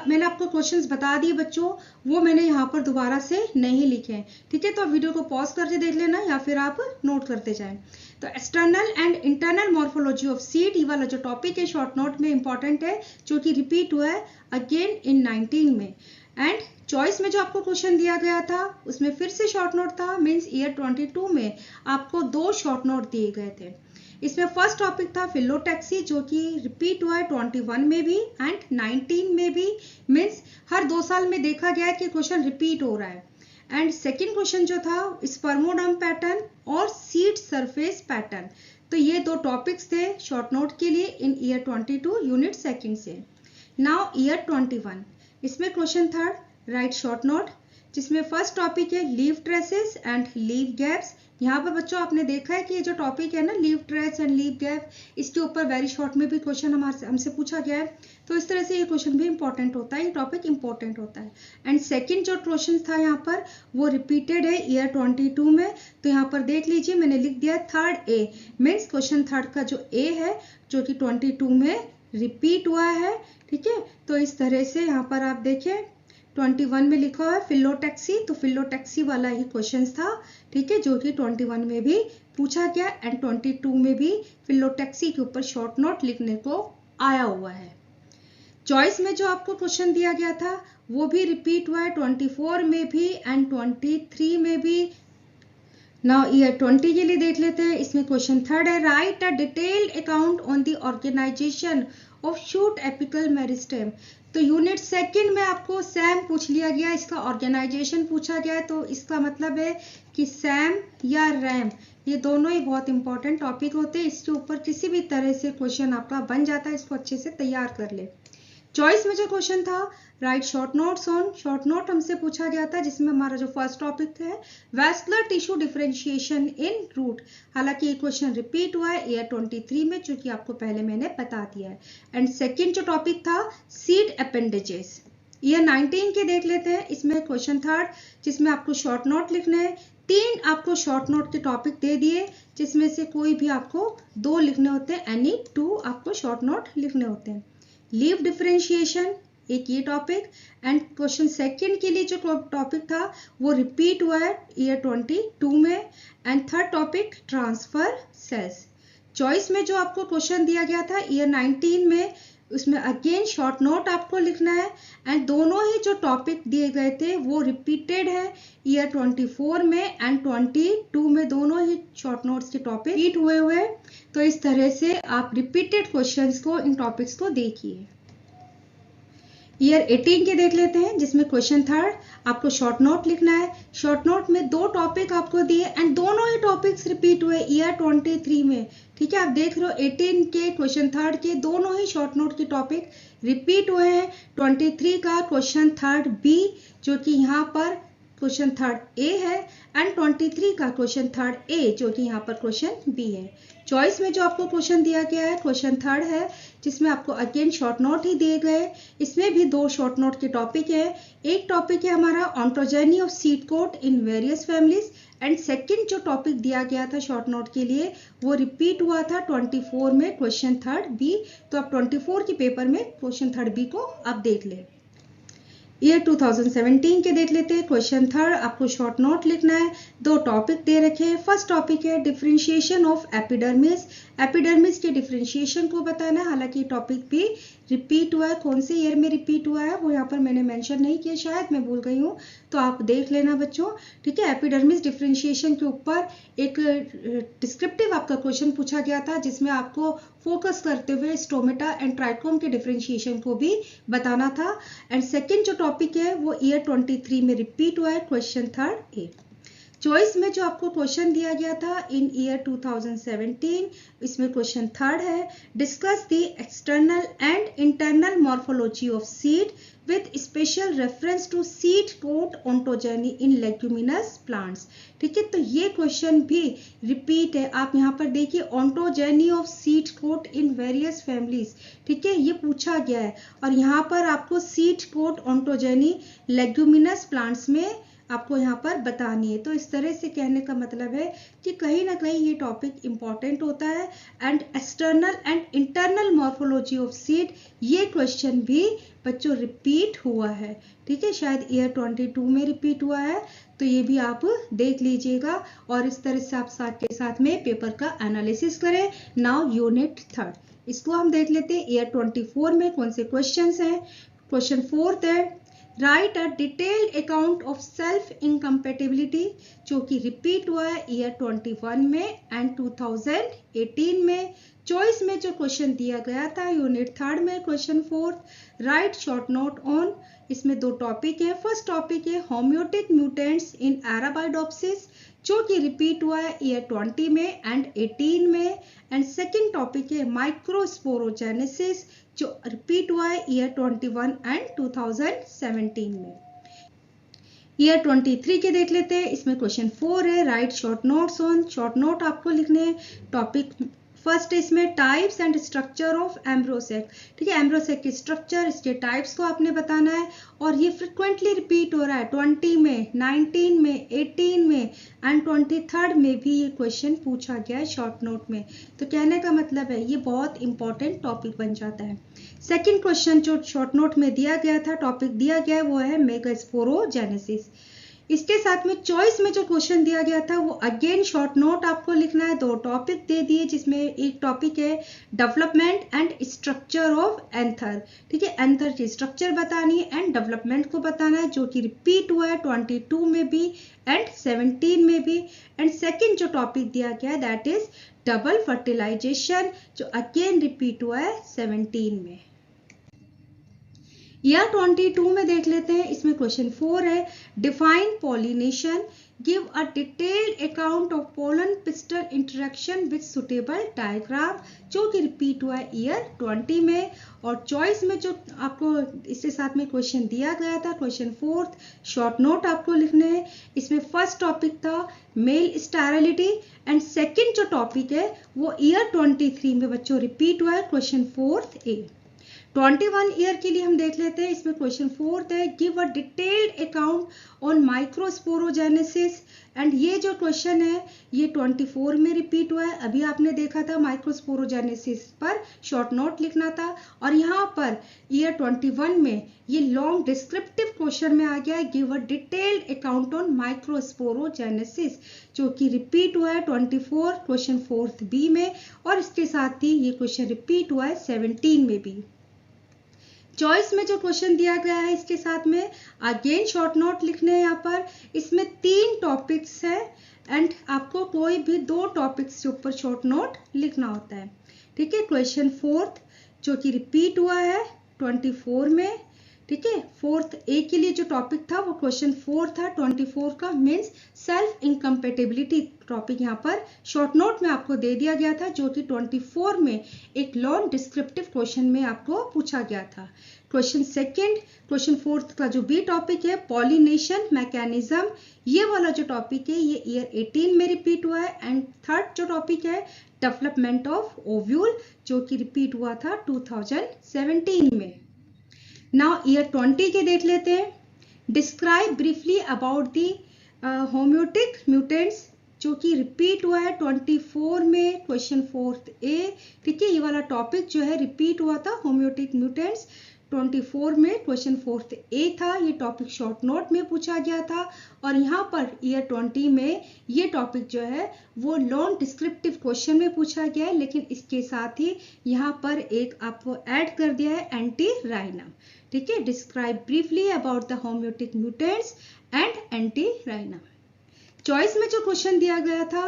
मैंने आपको क्वेश्चंस बता दिए बच्चों, वो मैंने यहाँ पर दोबारा से नहीं लिखे हैं। ठीक है, तो आप वीडियो को पॉज करके देख लेना या फिर आप नोट करते जाएं। तो external and internal morphology of seed, ये वाला जो टॉपिक है शॉर्ट नोट में इंपॉर्टेंट है, जो कि रिपीट हुआ है अगेन इन 19 में। एंड चॉइस में जो आपको क्वेश्चन दिया गया था उसमें फिर से शॉर्ट नोट था, मींस ईयर 22 में आपको 2 शॉर्ट नोट दिए गए थे। इसमें फर्स्ट टॉपिक था फिलोटैक्सी, जो कि रिपीट हुआ है 21 में भी एंड 19 में भी, मींस हर 2 साल में देखा गया है कि क्वेश्चन रिपीट हो रहा है। एंड सेकेंड क्वेश्चन जो था स्पर्मोडर्म पैटर्न और सीड सरफेस पैटर्न, तो ये 2 टॉपिक्स थे शॉर्ट नोट के लिए इन ईयर 22 यूनिट सेकेंड से। नाउ ईयर 21, इसमें question third, right short note, जिसमें फर्स्ट टॉपिक है leave traces and leave gaps. यहाँ पर बच्चों आपने देखा है कि ये जो टॉपिक है ना, leave trace and leave gap, इसके ऊपर वेरी शॉर्ट में भी क्वेश्चन हमसे पूछा गया है। तो इस तरह से ये क्वेश्चन भी इंपॉर्टेंट होता है, ये टॉपिक इंपॉर्टेंट होता है। एंड सेकंड जो क्वेश्चन था यहाँ पर वो रिपीटेड है ईयर 22 में। तो यहाँ पर देख लीजिए, मैंने लिख दिया third A, means question third का जो ए है जो कि 22 में रिपीट हुआ है। ठीक है, तो इस तरह से यहाँ पर आप देखें 21 में लिखा हुआ है फिलोटैक्सी, तो फिलोटैक्सी वाला ही क्वेश्चन था। ठीक है, जो कि 21 में भी पूछा गया एंड 22 में भी फिलोटैक्सी के ऊपर शॉर्ट नोट लिखने को आया हुआ है। चॉइस में जो आपको क्वेश्चन दिया गया था वो भी रिपीट हुआ है 24 में भी एंड 23 में भी। नाउ ईयर 20 के लिए देख लेते हैं। इसमें क्वेश्चन थर्ड है, write a detailed account on the organisation of shoot apical meristem. तो यूनिट सेकंड में आपको सैम पूछ लिया गया, इसका ऑर्गेनाइजेशन पूछा गया है। तो इसका मतलब है कि सैम या रैम, ये दोनों ही बहुत इंपॉर्टेंट टॉपिक होते हैं। इसके ऊपर किसी भी तरह से क्वेश्चन आपका बन जाता है, इसको अच्छे से तैयार कर ले। चॉइस में जो क्वेश्चन था, right short notes on, short note हमसे पूछा गया था, जिसमें हमारा जो फर्स्ट टॉपिक है वैस्कुलर टिश्यू डिफरेंशिएशन इन रूट। हालांकि ये क्वेश्चन रिपीट हुआ है ईयर 23 में, जो कि आपको पहले मैंने बता दिया है। एंड सेकेंड जो टॉपिक था सीड अपेंडेजेस, ईयर 19 के देख लेते हैं। इसमें क्वेश्चन थर्ड, जिसमें आपको शॉर्ट नोट लिखना है। 3 आपको शॉर्ट नोट के टॉपिक दे दिए, जिसमें से कोई भी आपको 2 लिखने होते हैं, एनी 2 आपको शॉर्ट नोट लिखने होते हैं। लीव डिफरेंशिएशन एक ये टॉपिक। एंड क्वेश्चन सेकंड के लिए जो टॉपिक था वो रिपीट हुआ है ईयर 22 में। And third topic transfer cells. Choice में जो आपको क्वेश्चन दिया गया था ईयर 19 में, उसमें अगेन शॉर्ट नोट आपको लिखना है। एंड दोनों ही जो टॉपिक दिए गए थे वो रिपीटेड है ईयर 24 में एंड 22 में, दोनों ही शॉर्ट नोट्स के टॉपिक रिपीट हुए। तो इस तरह से आप रिपीटेड क्वेश्चंस को, इन टॉपिक्स को देखिए। ईयर 18 के देख लेते हैं, जिसमें क्वेश्चन थर्ड आपको शॉर्ट नोट लिखना है। शॉर्ट नोट में 2 टॉपिक आपको दिए एंड दोनों ही टॉपिक्स रिपीट हुए ईयर 23 में। ठीक है, आप देख रहे हो 18 के क्वेश्चन थर्ड के दोनों ही शॉर्ट नोट के टॉपिक रिपीट हुए हैं। 23 का क्वेश्चन थर्ड बी, जो कि यहाँ पर क्वेश्चन थर्ड ए है, एंड 23 का क्वेश्चन थर्ड ए, जो कि यहाँ पर क्वेश्चन बी है। चॉइस में जो आपको क्वेश्चन दिया गया है क्वेश्चन थर्ड है, जिसमें आपको अगेन शॉर्ट नोट ही दिए गए। इसमें भी 2 शॉर्ट नोट के टॉपिक है। एक टॉपिक है हमारा ontogeny of seed coat in various families, and second जो टॉपिक दिया गया था शॉर्ट नोट के लिए वो रिपीट हुआ था 24 में, क्वेश्चन थर्ड बी। तो आप 24 के पेपर में क्वेश्चन थर्ड बी को आप देख ले। ईयर 2017 के देख लेते हैं। क्वेश्चन थर्ड, आपको शॉर्ट नोट लिखना है। 2 टॉपिक दे रखे हैं। फर्स्ट टॉपिक है डिफरेंशिएशन ऑफ एपिडर्मिस। एपिडर्मिस के डिफरेंशिएशन को बताना है। हालांकि टॉपिक भी रिपीट हुआ है, कौन से ईयर में रिपीट हुआ है वो यहाँ पर मैंने मेंशन नहीं किया, शायद मैं भूल गई हूँ, तो आप देख लेना बच्चों, ठीक है। एपिडर्मिस डिफरेंशिएशन के ऊपर एक डिस्क्रिप्टिव आपका क्वेश्चन पूछा गया था, जिसमें आपको फोकस करते हुए स्टोमेटा एंड ट्राइकोम के डिफरेंशिएशन को भी बताना था। एंड सेकेंड जो टॉपिक है वो ईयर 23 में रिपीट हुआ है, क्वेश्चन थर्ड ए। चॉइस में जो आपको क्वेश्चन दिया गया था इन ईयर 2017, इसमें क्वेश्चन थर्ड है, discuss the external and internal morphology of seed with special reference to seed coat ontogeny in leguminous plants. ठीक है, तो ये क्वेश्चन भी रिपीट है। आप यहाँ पर देखिए, ontogeny of seed coat in various families, ठीक है, ये पूछा गया है। और यहाँ पर आपको seed coat ontogeny leguminous plants में आपको यहाँ पर बतानी है। तो इस तरह से कहने का मतलब है कि कहीं ना कहीं ये टॉपिक इंपॉर्टेंट होता है। And external and internal morphology of seed, ये क्वेश्चन भी बच्चों रिपीट हुआ है, ठीक है, शायद ईयर 22 में रिपीट हुआ है, तो ये भी आप देख लीजिएगा। और इस तरह से आप साथ के साथ में पेपर का एनालिसिस करें। नाउ यूनिट थर्ड, इसको हम देख लेते हैं। ईयर 24 में कौन से क्वेश्चन हैं। क्वेश्चन फोर्थ है, write a detailed account of self incompatibility, जो कि रिपीट हुआ है ईयर 21 में एंड 2018 में। चॉइस में जो क्वेश्चन दिया गया था यूनिट थर्ड में, question fourth, right short note on. इसमें 2 टॉपिक है। फर्स्ट टॉपिक है होम्योटिक म्यूटेंट्स इन एराबाइडोप्सिस, जो कि रिपीट हुआ है ईयर 20 में एंड 18 में। एंड सेकेंड टॉपिक है माइक्रोस्पोरोजेनेसिस, जो रिपीट हुआ है ईयर 21 एंड 2017 में। ईयर 23 के देख लेते हैं। इसमें क्वेश्चन 4 है, write short notes on. Short note आपको लिखने हैं। टॉपिक फर्स्ट इसमें टाइप्स एंड स्ट्रक्चर ऑफ एम्ब्रोसेक, ठीक है, एम्ब्रोसेक की स्ट्रक्चर, इसके टाइप्स को आपने बताना है। और ये फ्रिक्वेंटली रिपीट हो रहा है 20 में, 19 में, 18 में एंड 23rd में भी ये क्वेश्चन पूछा गया है शॉर्ट नोट में। तो कहने का मतलब है ये बहुत इंपॉर्टेंट टॉपिक बन जाता है। सेकेंड क्वेश्चन जो शॉर्ट नोट में दिया गया था, टॉपिक दिया गया है, वो है मेगास्पोरोजेनेसिस। इसके साथ में चॉइस में जो क्वेश्चन दिया गया था वो अगेन शॉर्ट नोट आपको लिखना है। 2 टॉपिक दे दिए, जिसमें एक टॉपिक है development and structure of anther, ठीक है, एंथर की स्ट्रक्चर बतानी है एंड डेवलपमेंट को बताना है, जो कि रिपीट हुआ है 22 में भी एंड 17 में भी। एंड सेकेंड जो टॉपिक दिया गया है दैट इज डबल फर्टिलाइजेशन, जो अगेन रिपीट हुआ है 17 में। ईयर 22 में देख लेते हैं। इसमें क्वेश्चन 4 है, define pollination, give a detailed account of pollen pistol interaction with suitable diagram, जो कि रिपीट हुआ है ईयर 20 में। और चॉइस में जो आपको इसके साथ में क्वेश्चन दिया गया था, क्वेश्चन 4th, शॉर्ट नोट आपको लिखने हैं। इसमें फर्स्ट टॉपिक था मेल स्टेरिलिटी एंड सेकेंड जो टॉपिक है वो ईयर 23 में बच्चों रिपीट हुआ है, क्वेश्चन 4th ए। 21 ईयर के लिए हम देख लेते हैं। इसमें क्वेश्चन 4th है, give a detailed account on microsporogenesis. And ये जो क्वेश्चन है ये 24 में रिपीट हुआ है। अभी आपने देखा था माइक्रोस्पोरोजेनेसिस पर शॉर्ट नोट लिखना था, और यहाँ पर ईयर 21 में ये लॉन्ग डिस्क्रिप्टिव क्वेश्चन में आ गया है, give a detailed account on microsporogenesis, जो कि रिपीट हुआ है 24 क्वेश्चन 4th बी में। और इसके साथ ही ये क्वेश्चन रिपीट हुआ है 17 में भी। चॉइस में जो क्वेश्चन दिया गया है इसके साथ में अगेन शॉर्ट नोट लिखने हैं। यहाँ पर इसमें 3 टॉपिक्स है एंड आपको कोई भी 2 टॉपिक्स के ऊपर शॉर्ट नोट लिखना होता है, ठीक है। क्वेश्चन 4th जो कि रिपीट हुआ है 24 में, ठीक है। 4th ए के लिए जो टॉपिक था वो क्वेश्चन 4 था 24 का, मीन्स सेल्फ इनकम्पेटिबिलिटी टॉपिक यहाँ पर शॉर्ट नोट में आपको दे दिया गया था, जो कि 24 में एक लॉन्ग डिस्क्रिप्टिव क्वेश्चन में आपको पूछा गया था। क्वेश्चन सेकेंड, क्वेश्चन 4th का जो बी टॉपिक है पॉलिनेशन मैकेनिज्म, ये वाला जो टॉपिक है ये ईयर 18 में रिपीट हुआ है। एंड थर्ड जो टॉपिक है डेवलपमेंट ऑफ ओव्यूल, जो कि रिपीट हुआ था 2017 में। नाउ ईयर 20 के देख लेते हैं। Describe briefly about the homeotic mutants, जो कि रिपीट हुआ है 24 में क्वेश्चन 4th ए, ठीक है। ये वाला टॉपिक जो है रिपीट हुआ था होम्योटिक म्यूटेंट्स। 24 में क्वेश्चन 4th ए था, ये टॉपिक शॉर्ट नोट में पूछा गया था। और यहाँ पर ईयर 20 में ये टॉपिक जो है वो लॉन्ग डिस्क्रिप्टिव क्वेश्चन में पूछा गया है, लेकिन इसके साथ ही यहाँ पर एक आपको ऐड कर दिया है एंटी राइनम। ठीक है, describe briefly about the homeotic mutants and Antirrhinum. Choice में जो क्वेश्चन दिया गया था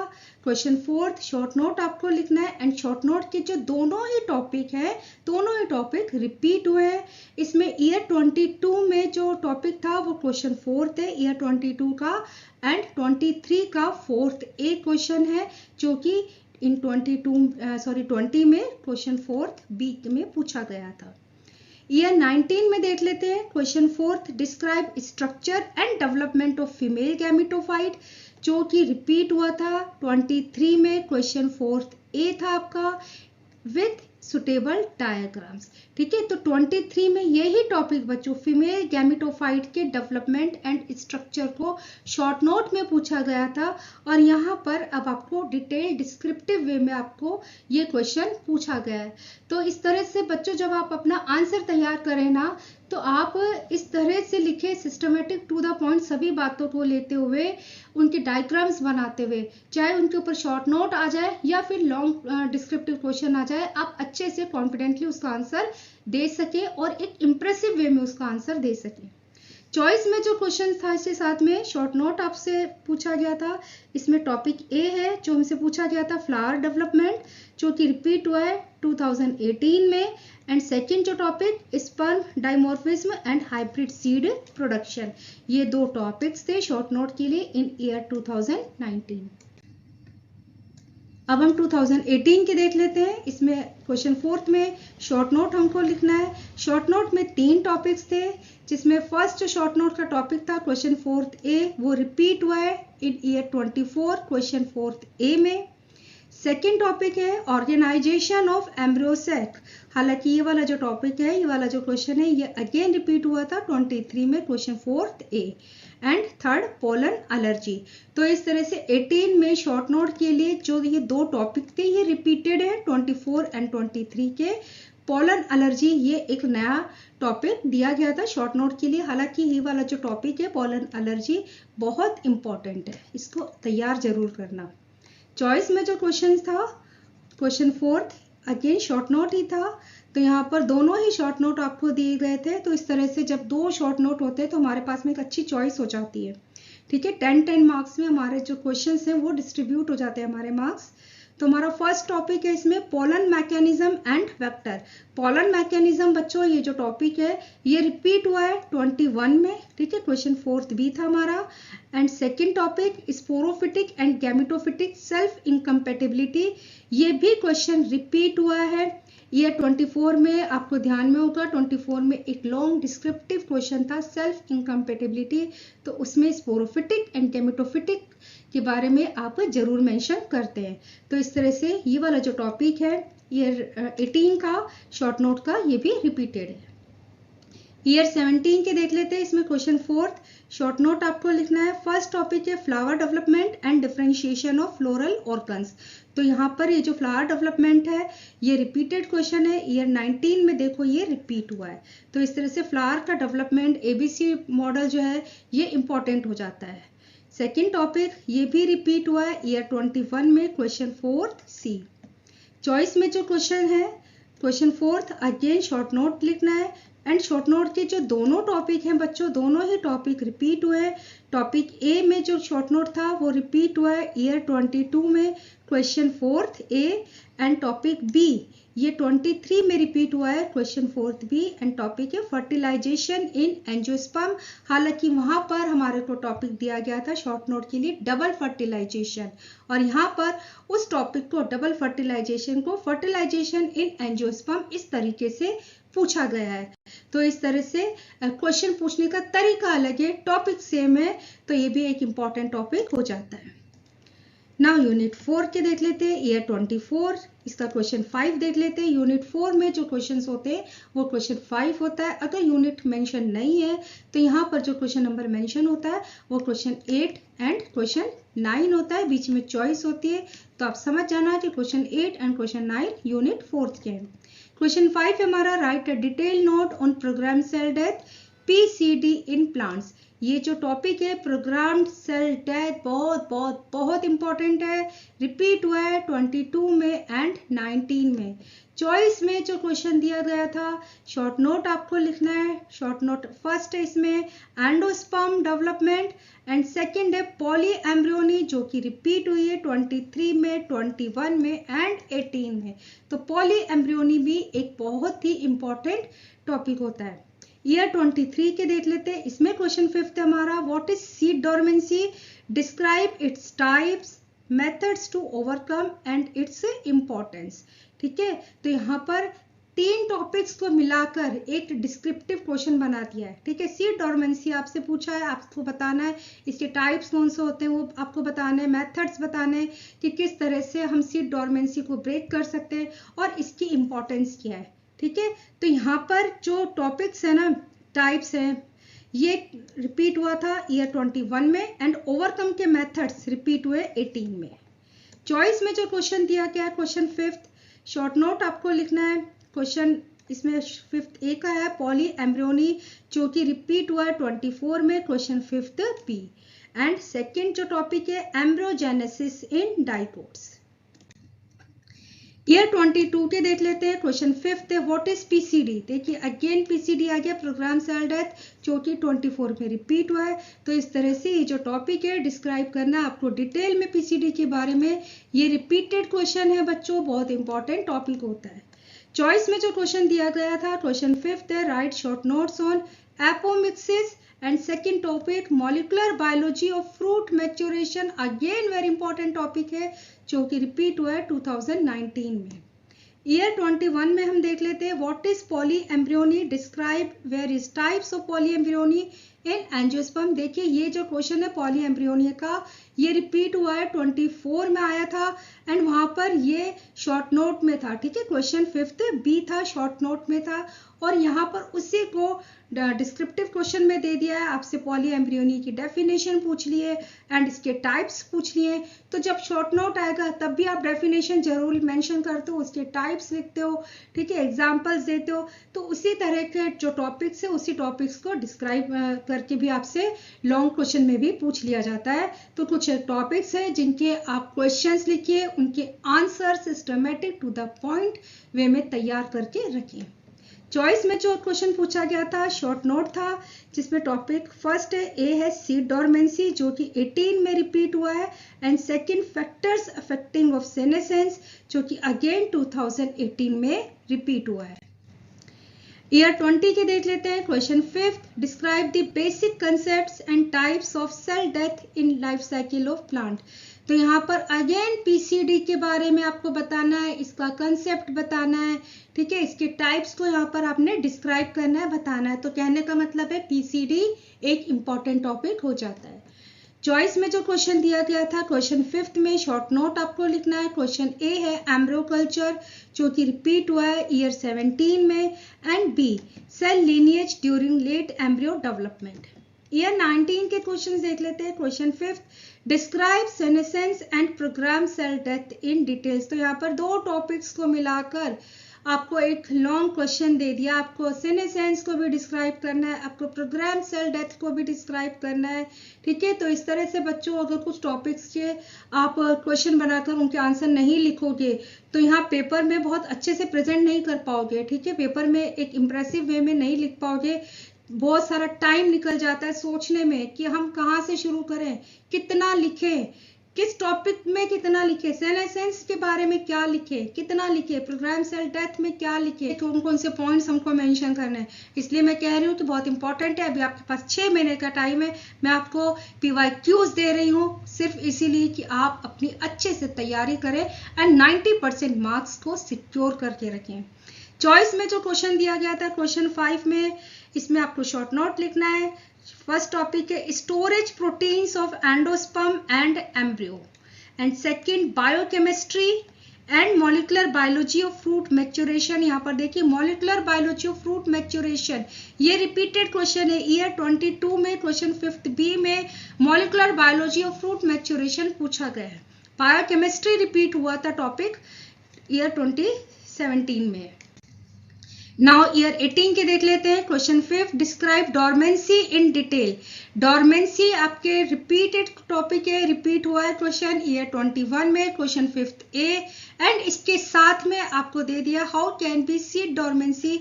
क्वेश्चन 4th शॉर्ट नोट आपको लिखना है, एंड शॉर्ट नोट के जो दोनों ही टॉपिक है दोनों ही टॉपिक रिपीट हुए हैं। इसमें ईयर 22 में जो टॉपिक था वो क्वेश्चन 4th है ईयर 22 का, एंड 23 का 4th ए क्वेश्चन है जो कि इन 20 में क्वेश्चन 4th बी में पूछा गया था। ईयर 19 में देख लेते हैं question 4th describe structure and development of female gametophyte, जो कि रिपीट हुआ था 23 में क्वेश्चन 4th ए था आपका विथ सुटेबल डायग्राम्स। ठीक है, तो 23 में यही टॉपिक बच्चों फीमेल गैमेटोफाइट के डेवलपमेंट एंड स्ट्रक्चर को शॉर्ट नोट में पूछा गया था, और यहाँ पर अब आपको डिटेल डिस्क्रिप्टिव वे में आपको ये क्वेश्चन पूछा गया है। तो इस तरह से बच्चों जब आप अपना आंसर तैयार करें ना, तो आप इस तरह से लिखे सिस्टमेटिक टू द पॉइंट सभी बातों को लेते हुए उनके डायग्राम्स बनाते हुए, चाहे उनके ऊपर शॉर्ट नोट आ जाए या फिर लॉन्ग डिस्क्रिप्टिव क्वेश्चन आ जाए, आप अच्छे से कॉन्फिडेंटली उसका आंसर दे सके और एक इंप्रेसिव वे में उसका आंसर दे सके। चॉइस में जो क्वेश्चन था इसके साथ में शॉर्ट नोट आपसे पूछा गया था, इसमें टॉपिक ए है जो हमसे पूछा गया था फ्लावर डेवलपमेंट, जो कि रिपीट हुआ है 2018 में, एंड सेकंड जो topic sperm dimorphism and hybrid seed production. ये दो टॉपिक्स थे शॉर्ट नोट के लिए इन ईयर 2019। अब हम 2018 के देख लेते हैं। इसमें क्वेश्चन 4th में शॉर्ट नोट हमको लिखना है। शॉर्ट नोट में 3 टॉपिक्स थे, जिसमें फर्स्ट शॉर्ट नोट का टॉपिक था क्वेश्चन 4th ए, वो रिपीट हुआ है इन ईयर 24 क्वेश्चन 4th ए में। सेकेंड टॉपिक है ऑर्गेनाइजेशन ऑफ एम्ब्रियोसेक, हालांकि ये वाला जो टॉपिक है, ये वाला जो क्वेश्चन है, ये अगेन रिपीट हुआ था 23 में question 4th A. And third pollen allergy. तो इस तरह से 18 में शॉर्ट नोट के लिए जो ये 2 टॉपिक थे ये रिपीटेड है 24 एंड 23 के। पोलन एलर्जी ये एक नया टॉपिक दिया गया था शॉर्ट नोट के लिए, हालांकि ये वाला जो टॉपिक है पोलन एलर्जी बहुत इंपॉर्टेंट है, इसको तैयार जरूर करना। चॉइस में जो क्वेश्चन था question 4th again short note ही था, तो यहाँ पर दोनों ही शॉर्ट नोट आपको दिए गए थे। तो इस तरह से जब 2 शॉर्ट नोट होते हैं तो हमारे पास में एक अच्छी चॉइस हो जाती है। ठीक है, 10-10 मार्क्स में हमारे जो क्वेश्चंस हैं वो डिस्ट्रीब्यूट हो जाते हैं हमारे मार्क्स। तो हमारा फर्स्ट टॉपिक है इसमें pollen mechanism and vector. Pollen mechanism बच्चों ये जो टॉपिक है ये रिपीट हुआ है 21 में। ठीक है, क्वेश्चन 4th भी था हमारा। And second topic sporophytic and gametophytic self incompatibility, ये भी क्वेश्चन रिपीट हुआ है ईयर 24 में। आपको ध्यान में होगा 24 में एक लॉन्ग डिस्क्रिप्टिव क्वेश्चन था सेल्फ इनकम्पेटिबिलिटी, तो उसमें स्पोरोफिटिक एंड गैमेटोफिटिक के बारे में आप जरूर मेंशन करते हैं। तो इस तरह से ये वाला जो टॉपिक है ईयर 18 का शॉर्ट नोट का ये भी रिपीटेड है। ईयर 17 के देख लेते हैं। इसमें क्वेश्चन 4th शॉर्ट नोट आपको लिखना है। फर्स्ट टॉपिक है flower development and differentiation of floral organs. तो यहाँ पर ये जो फ्लावर डेवलपमेंट है ये रिपीटेड क्वेश्चन है ईयर 19 में, देखो ये रिपीट हुआ है। तो इस तरह से फ्लावर का डेवलपमेंट एबीसी मॉडल जो है ये इंपॉर्टेंट हो जाता है। सेकेंड टॉपिक ये भी रिपीट हुआ है ईयर 21 में क्वेश्चन 4th सी। चॉइस में जो क्वेश्चन है question 4th again short note लिखना है। एंड शॉर्ट नोट के जो दोनों टॉपिक हैं बच्चों दोनों ही टॉपिक रिपीट हुए हैं। टॉपिक ए में जो शॉर्ट नोट था वो रिपीट हुआ है ईयर 22 में question 4th A. And topic B ये 23 में रिपीट हुआ है question 4th B. And topic है फर्टिलाइजेशन इन एंजियोस्पर्म, हालांकि वहां पर हमारे को टॉपिक दिया गया था शॉर्ट नोट के लिए डबल फर्टिलाइजेशन, और यहाँ पर उस टॉपिक को डबल फर्टिलाइजेशन को फर्टिलाइजेशन इन एंजियोस्पर्म इस तरीके से पूछा गया है। तो इस तरह से क्वेश्चन पूछने का तरीका अलग है, टॉपिक सेम है, तो ये भी एक इंपॉर्टेंट टॉपिक हो जाता है। नाउ यूनिट 4 के देख लेते हैं ईयर 24, इसका क्वेश्चन 5 देख लेते हैं। यूनिट 4 में जो क्वेश्चंस होते हैं वो क्वेश्चन 5 होता है। अगर यूनिट मेंशन नहीं है तो यहाँ पर जो क्वेश्चन नंबर मेंशन होता है वो क्वेश्चन 8 एंड क्वेश्चन 9 होता है, बीच में चॉइस होती है। तो आप समझ जाना कि क्वेश्चन 8 एंड क्वेश्चन 9 यूनिट 4 के हैं। क्वेश्चन 5 है हमारा, write a detail note on programme cell death PCD in plants. ये जो टॉपिक है प्रोग्राम सेल डेथ बहुत बहुत बहुत इंपॉर्टेंट है, रिपीट हुआ है 22 में एंड 19 में। चॉइस में जो क्वेश्चन दिया गया था, शॉर्ट नोट आपको लिखना है। शॉर्ट नोट फर्स्ट है इसमें एंडोस्पर्म डेवलपमेंट एंड सेकंड है पॉली एम्ब्रियोनी, जो कि रिपीट हुई है 23 में, 21 में एंड 18 में। तो पॉली एम्ब्रियोनी भी एक बहुत ही इंपॉर्टेंट टॉपिक होता है। ईयर 23 के देख लेते हैं। इसमें क्वेश्चन 5 है हमारा, what is seed dormancy, describe its types, methods to overcome and its importance. ठीक है, तो यहाँ पर 3 टॉपिक्स को मिलाकर एक डिस्क्रिप्टिव क्वेश्चन बना दिया है। ठीक है, सीड डोरमेंसी आपसे पूछा है, आपको बताना है इसके टाइप्स कौन से होते हैं, वो आपको बताना है, मेथड्स बताने हैं कि किस तरह से हम सीड डोरमेंसी को ब्रेक कर सकते हैं और इसकी इंपॉर्टेंस क्या है। ठीक है, तो यहाँ पर जो टॉपिक्स है ना, टाइप्स हैं, ये रिपीट हुआ था ईयर 21 में एंड ओवरकम के मेथड्स रिपीट हुए 18 में। चॉइस में जो क्वेश्चन दिया गया है क्वेश्चन 5, शॉर्ट नोट आपको लिखना है। क्वेश्चन इसमें 5 ए का है पॉली एम्ब्रियोनी, जो कि रिपीट हुआ है 24 में, क्वेश्चन 5 बी। एंड सेकंड जो टॉपिक है एम्ब्रियोजेनेसिस इन डाइकोट्स। ईयर 22 के देख लेते हैं। क्वेश्चन 5 है व्हाट इज पीसीडी। देखिए अगेन पीसीडी आ गया, प्रोग्राम सेल डेथ, जो कि 24 में रिपीट हुआ है। तो इस तरह से ये जो टॉपिक है डिस्क्राइब करना आपको डिटेल में पीसीडी के बारे में। ये रिपीटेड क्वेश्चन है बच्चों, बहुत इंपॉर्टेंट टॉपिक होता है। चॉइस में जो क्वेश्चन दिया गया था क्वेश्चन 5 है write short notes on apomixis and second topic molecular biology of fruit maturation. Again very important topic है, जो कि रिपीट हुआ है 2019 में। ईयर 21 में हम देख लेते हैं what is poly embryony, describe various types of poly embryony in angiosperm. देखिए ये जो क्वेश्चन है पॉली एम्ब्रियोनी का, ये रिपीट हुआ है 24 में आया था एंड वहां पर ये शॉर्ट नोट में था। ठीक है, क्वेश्चन 5 बी था, शॉर्ट नोट में था, और यहाँ पर उसी को डिस्क्रिप्टिव क्वेश्चन में दे दिया है। आपसे पॉली एम्ब्रियोनी की डेफिनेशन पूछ लिए एंड इसके टाइप्स पूछ लिए। तो जब शॉर्ट नोट आएगा तब भी आप डेफिनेशन जरूर मेंशन करते हो, उसके टाइप्स लिखते हो, ठीक है, एग्जांपल्स देते हो। तो उसी तरह के जो टॉपिक्स है उसी टॉपिक्स को डिस्क्राइब करके भी आपसे लॉन्ग क्वेश्चन में भी पूछ लिया जाता है। तो कुछ टॉपिक्स है जिनके आप क्वेश्चंस लिखिए, उनके answer systematic to the point way में तैयार करके रखिए। चॉइस में जो क्वेश्चन पूछा गया था शॉर्ट नोट था, जिसमें टॉपिक फर्स्ट है ए है सीड डोरमेंसी, जो कि 18 में रिपीट हुआ है, and second factors affecting of senescence, जो कि अगेन 2018 में रिपीट हुआ है। ईयर 20 के देख लेते हैं। Question 5 describe the basic concepts and types of cell death in life cycle of plant. तो यहाँ पर अगेन पीसीडी के बारे में आपको बताना है, इसका कंसेप्ट बताना है, ठीक है, इसके टाइप्स को यहाँ पर आपने डिस्क्राइब करना है, बताना है। तो कहने का मतलब है पीसीडी एक इंपॉर्टेंट टॉपिक हो जाता है। चॉइस में जो क्वेश्चन दिया गया था क्वेश्चन 5 में शॉर्ट नोट आपको लिखना है। क्वेश्चन ए है एम्ब्रियो कल्चर, जो कि रिपीट हुआ है ईयर 17 में, and B cell lineage during late embryo development. Year 19 के क्वेश्चन देख लेते हैं। Question 5 describe senescence and programme cell death in details. तो यहाँ पर 2 टॉपिक्स को मिलाकर आपको एक लॉन्ग क्वेश्चन दे दिया। आपको सेनेसेंस को भी डिस्क्राइब करना है, आपको प्रोग्राम सेल डेथ को भी डिस्क्राइब करना है, ठीक है। तो इस तरह से बच्चों अगर कुछ टॉपिक्स के आप क्वेश्चन बनाकर उनके आंसर नहीं लिखोगे तो यहाँ पेपर में बहुत अच्छे से प्रेजेंट नहीं कर पाओगे, ठीक है। पेपर में एक इम्प्रेसिव वे में नहीं लिख पाओगे, बहुत सारा टाइम निकल जाता है सोचने में कि हम कहाँ से शुरू करें, कितना लिखें, किस टॉपिक में कितना लिखे, सेनेसेंस के बारे में क्या लिखे, कितना लिखे, प्रोग्राम सेल डेथ में क्या लिखे, कौन कौन से पॉइंट्स हमको मेंशन करने हैं। इसलिए मैं कह रही हूँ कि बहुत इंपॉर्टेंट है। अभी आपके पास 6 महीने का टाइम है। मैं आपको PYQs दे रही हूँ सिर्फ इसीलिए कि आप अपनी अच्छे से तैयारी करें एंड 90% मार्क्स को सिक्योर करके रखें। चॉइस में जो क्वेश्चन दिया गया था क्वेश्चन 5 में, इसमें आपको शॉर्ट नोट लिखना है। फर्स्ट टॉपिक है storage proteins of endosperm and embryo, and second biochemistry and molecular biology of fruit maturation. यहाँ पर देखिए molecular biology of fruit maturation, ये रिपीटेड क्वेश्चन है। ईयर 22 में क्वेश्चन 5 बी में molecular biology of fruit maturation पूछा गया है। बायोकेमिस्ट्री रिपीट हुआ था टॉपिक ईयर 2017 में। नाउ ईयर 18 के देख लेते हैं। Question 5, describe dormancy in detail. Dormancy आपके रिपीटेड टॉपिक है, रिपीट हुआ है क्वेश्चन ईयर 21 में, क्वेश्चन 5 ए, एंड इसके साथ में आपको दे दिया how can be seat dormancy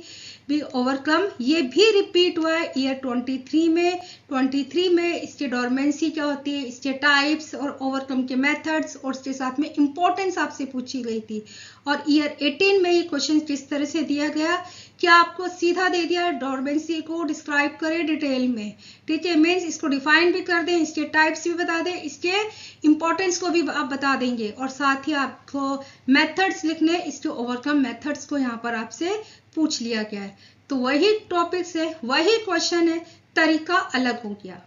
be overcome, ये भी रिपीट हुआ है ईयर 23 में। 23 में इसके डॉर्मेंसी क्या होती है, इसके टाइप्स और ओवरकम के मेथड्स और इसके साथ में इंपॉर्टेंस आपसे पूछी गई थी। और ईयर 18 में ये क्वेश्चन किस तरह से दिया गया, क्या आपको सीधा दे दिया डॉर्मेंसी को डिस्क्राइब करें डिटेल में, ठीक है, मीन्स इसको डिफाइन भी कर दें, इसके टाइप्स भी बता दें, इसके इंपॉर्टेंस को भी आप बता देंगे, और साथ ही आपको मेथड्स लिखने, इसके ओवरकम मेथड्स को यहाँ पर आपसे पूछ लिया गया है। तो वही टॉपिक्स है, वही क्वेश्चन है, तरीका अलग हो गया।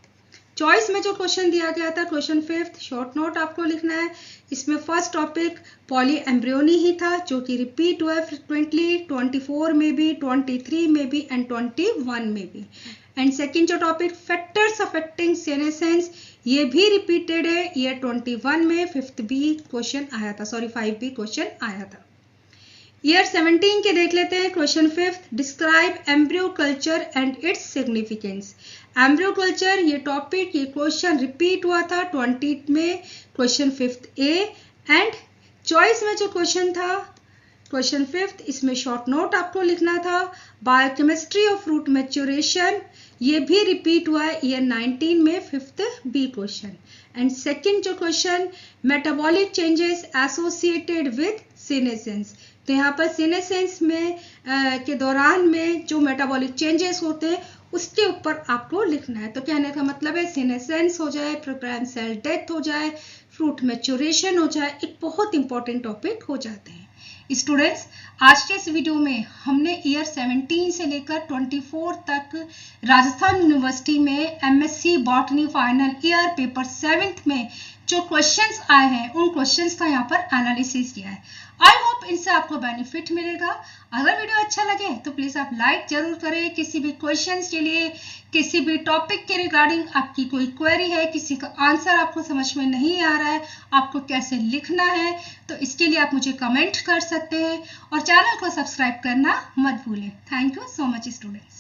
चॉइस में जो क्वेश्चन दिया गया था क्वेश्चन 5 शॉर्ट नोट आपको लिखना है। इसमें फर्स्ट टॉपिक पॉली एम्ब्रियोनी ही था जो कि रिपीट हुआ है फ्रिक्वेंटली 24 में भी, 23 में भी एंड 21 में भी। एंड सेकंड जो टॉपिक फैक्टर्स अफेक्टिंग सेनेसेंस, ये भी रिपीटेड है ईयर 21 में, 5th बी क्वेश्चन आया था, सॉरी 5B क्वेश्चन आया था। ईयर 17 के देख लेते हैं। Question 5, describe embryo culture and its significance. Embryo culture ये टॉपिक, ये क्वेश्चन रिपीट हुआ था 20 में, question 5th A, and choice में जो क्वेश्चन था क्वेश्चन 5th, इसमें शॉर्ट नोट आपको लिखना था बायोकेमिस्ट्री ऑफ फ्रूट मैच्योरेशन, ये भी रिपीट हुआ है ईयर 19 में, 5th B question. And second जो question metabolic changes associated with senescence, तो यहाँ पर सीनेसेंस में के दौरान में जो मेटाबॉलिक चेंजेस होते हैं उसके ऊपर आपको लिखना है। तो कहने का मतलब है सीनेसेंस हो जाए, प्रोग्राम सेल डेथ हो जाए, फ्रूट मैच्योरेशन हो जाए, एक बहुत इंपॉर्टेंट टॉपिक हो जाते हैं। स्टूडेंट्स, आज के इस वीडियो में हमने ईयर 17 से लेकर 24 तक राजस्थान यूनिवर्सिटी में MSc botany final year paper 7th में जो क्वेश्चंस आए हैं उन क्वेश्चंस का यहाँ पर एनालिसिस किया है। आई होप इनसे आपको बेनिफिट मिलेगा। अगर वीडियो अच्छा लगे तो प्लीज आप लाइक जरूर करें। किसी भी क्वेश्चंस के लिए, किसी भी टॉपिक के रिगार्डिंग आपकी कोई क्वेरी है, किसी का आंसर आपको समझ में नहीं आ रहा है, आपको कैसे लिखना है, तो इसके लिए आप मुझे कमेंट कर सकते हैं और चैनल को सब्सक्राइब करना मत भूलें। Thank you so much students.